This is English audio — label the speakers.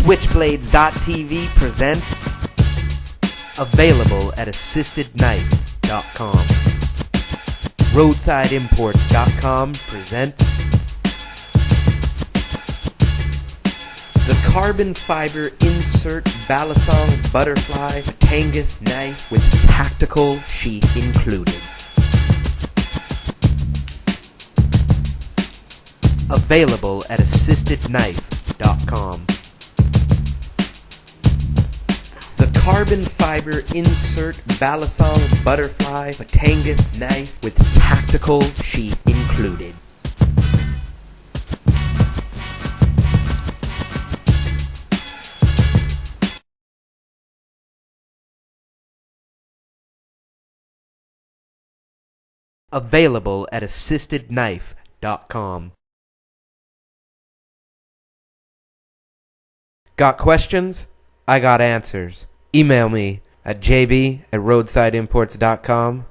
Speaker 1: Switchblades.tv presents Available at AssistedKnife.com. Roadsideimports.com presents the carbon fiber insert Balisong Butterfy Batangas knife with tactical sheath included. Available at AssistedKnife.com. The carbon fiber insert Balisong Butterfly Batangas knife with tactical sheath included. Available at AssistedKnife.com. Got questions? I got answers. Email me at jb@roadsideimports.com